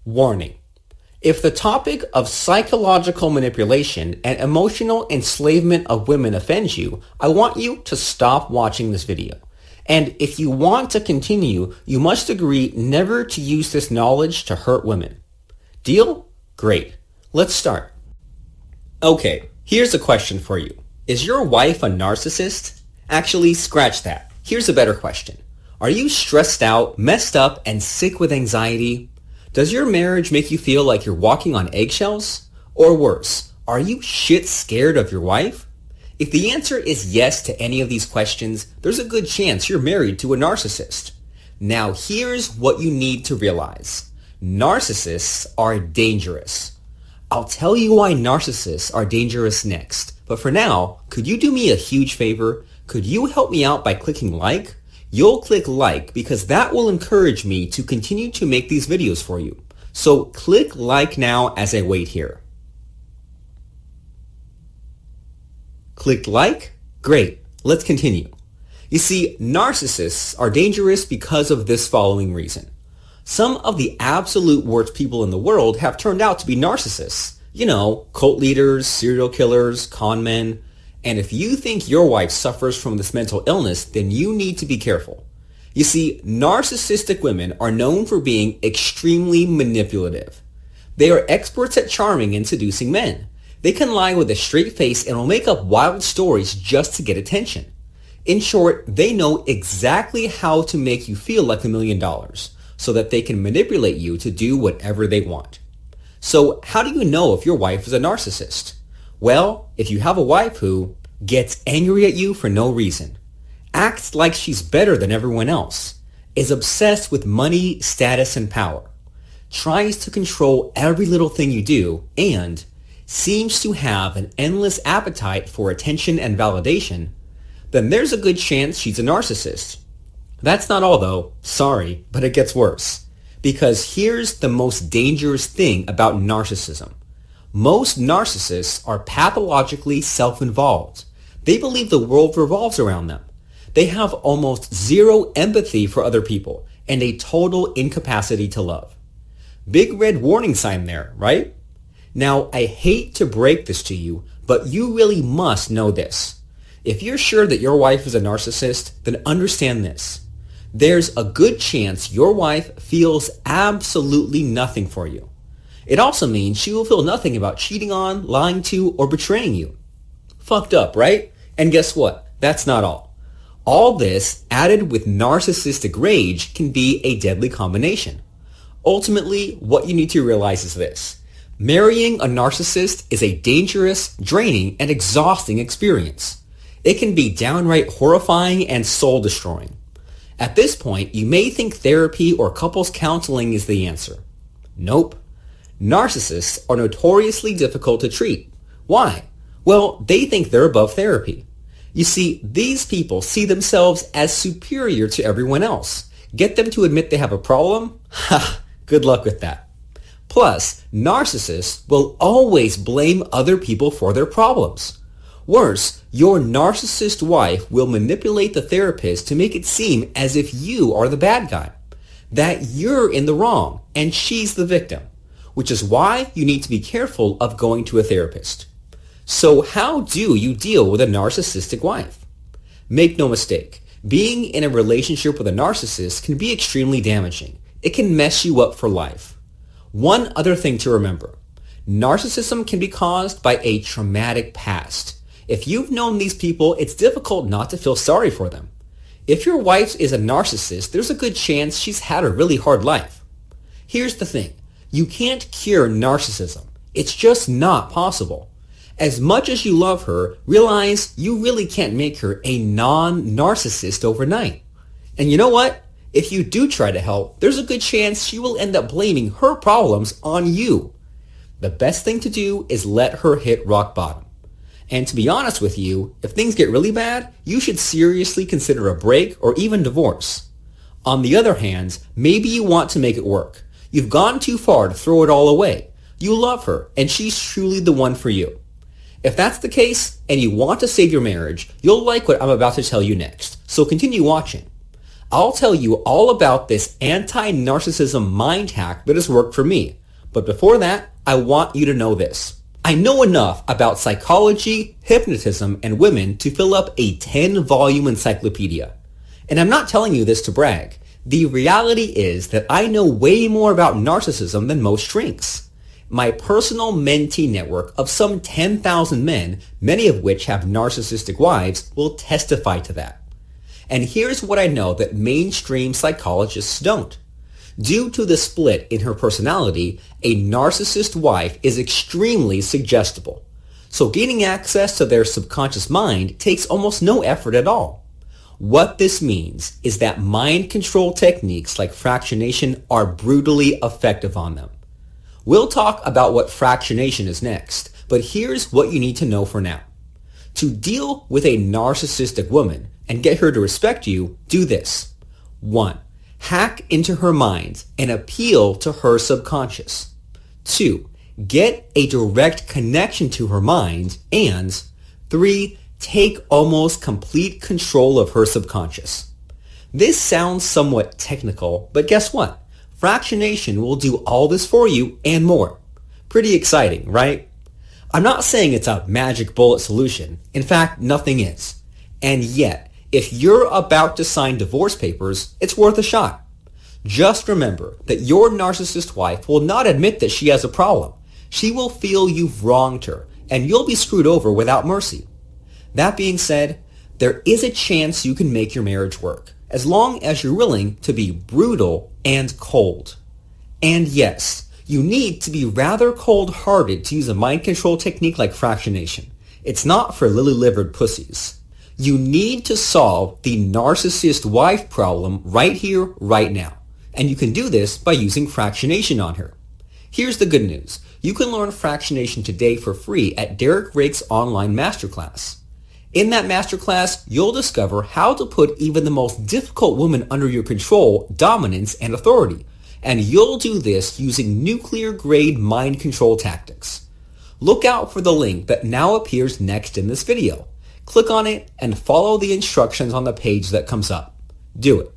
Warning. If the topic of psychological manipulation and emotional enslavement of women offends you, I want you to stop watching this video. And if you want to continue, you must agree never to use this knowledge to hurt women. Deal? Great. Let's start. Okay, here's a question for you. Is your wife a narcissist? Actually, scratch that. Here's a better question. Are you stressed out, messed up, and sick with anxiety? Does your marriage make you feel like you're walking on eggshells? Or worse, are you shit scared of your wife? If the answer is yes to any of these questions, there's a good chance you're married to a narcissist. Now here's what you need to realize. Narcissists are dangerous. I'll tell you why narcissists are dangerous next. But for now, could you do me a huge favor? Could you help me out by clicking like? You'll click like because that will encourage me to continue to make these videos for you. So click like now as I wait here. Clicked like? Great. Let's continue. You see, narcissists are dangerous because of this following reason. Some of the absolute worst people in the world have turned out to be narcissists. You know, cult leaders, serial killers, con men. And if you think your wife suffers from this mental illness, then you need to be careful. You see, narcissistic women are known for being extremely manipulative. They are experts at charming and seducing men. They can lie with a straight face and will make up wild stories just to get attention. In short, they know exactly how to make you feel like $1 million so that they can manipulate you to do whatever they want. So how do you know if your wife is a narcissist? Well, if you have a wife who gets angry at you for no reason, acts like she's better than everyone else, is obsessed with money, status, and power, tries to control every little thing you do, and seems to have an endless appetite for attention and validation, then there's a good chance she's a narcissist. That's not all though. Sorry, but it gets worse. Because here's the most dangerous thing about narcissism. Most narcissists are pathologically self-involved. They believe the world revolves around them. They have almost zero empathy for other people and a total incapacity to love. Big red warning sign there, right? Now, I hate to break this to you, but you really must know this. If you're sure that your wife is a narcissist, then understand this. There's a good chance your wife feels absolutely nothing for you. It also means she will feel nothing about cheating on, lying to, or betraying you. Fucked up, right? And guess what? That's not all. All this, added with narcissistic rage, can be a deadly combination. Ultimately, what you need to realize is this. Marrying a narcissist is a dangerous, draining, and exhausting experience. It can be downright horrifying and soul-destroying. At this point, you may think therapy or couples counseling is the answer. Nope. Narcissists are notoriously difficult to treat. Why? Well, they think they're above therapy. You see, these people see themselves as superior to everyone else. Get them to admit they have a problem? Ha! Good luck with that. Plus, narcissists will always blame other people for their problems. Worse, your narcissist wife will manipulate the therapist to make it seem as if you are the bad guy, that you're in the wrong and she's the victim, which is why you need to be careful of going to a therapist. So how do you deal with a narcissistic wife? Make no mistake, being in a relationship with a narcissist can be extremely damaging. It can mess you up for life. One other thing to remember, narcissism can be caused by a traumatic past. If you've known these people, it's difficult not to feel sorry for them. If your wife is a narcissist, there's a good chance she's had a really hard life. Here's the thing. You can't cure narcissism. It's just not possible. As much as you love her, realize you really can't make her a non-narcissist overnight. And you know what? If you do try to help, there's a good chance she will end up blaming her problems on you. The best thing to do is let her hit rock bottom. And to be honest with you, if things get really bad, you should seriously consider a break or even divorce. On the other hand, maybe you want to make it work. You've gone too far to throw it all away. You love her, and she's truly the one for you. If that's the case, and you want to save your marriage, you'll like what I'm about to tell you next, so continue watching. I'll tell you all about this anti-narcissism mind hack that has worked for me. But before that, I want you to know this. I know enough about psychology, hypnotism, and women to fill up a 10-volume encyclopedia. And I'm not telling you this to brag. The reality is that I know way more about narcissism than most shrinks. My personal mentee network of some 10,000 men, many of which have narcissistic wives, will testify to that. And here's what I know that mainstream psychologists don't. Due to the split in her personality, a narcissist wife is extremely suggestible. So gaining access to their subconscious mind takes almost no effort at all. What this means is that mind control techniques like fractionation are brutally effective on them. We'll talk about what fractionation is next, but here's what you need to know for now. To deal with a narcissistic woman and get her to respect you, do this. 1. Hack into her mind and appeal to her subconscious. 2. Get a direct connection to her mind. And 3. Take almost complete control of her subconscious. This sounds somewhat technical, but guess what? Fractionation will do all this for you and more. Pretty exciting, right? I'm not saying it's a magic bullet solution. In fact, nothing is. And yet, if you're about to sign divorce papers, it's worth a shot. Just remember that your narcissist wife will not admit that she has a problem. She will feel you've wronged her, and you'll be screwed over without mercy. That being said, there is a chance you can make your marriage work, as long as you're willing to be brutal and cold. And yes, you need to be rather cold-hearted to use a mind control technique like fractionation. It's not for lily-livered pussies. You need to solve the narcissist wife problem right here, right now. And you can do this by using fractionation on her. Here's the good news. You can learn fractionation today for free at Derek Rake's online masterclass. In that masterclass, you'll discover how to put even the most difficult woman under your control, dominance, and authority. And you'll do this using nuclear-grade mind control tactics. Look out for the link that now appears next in this video. Click on it and follow the instructions on the page that comes up. Do it.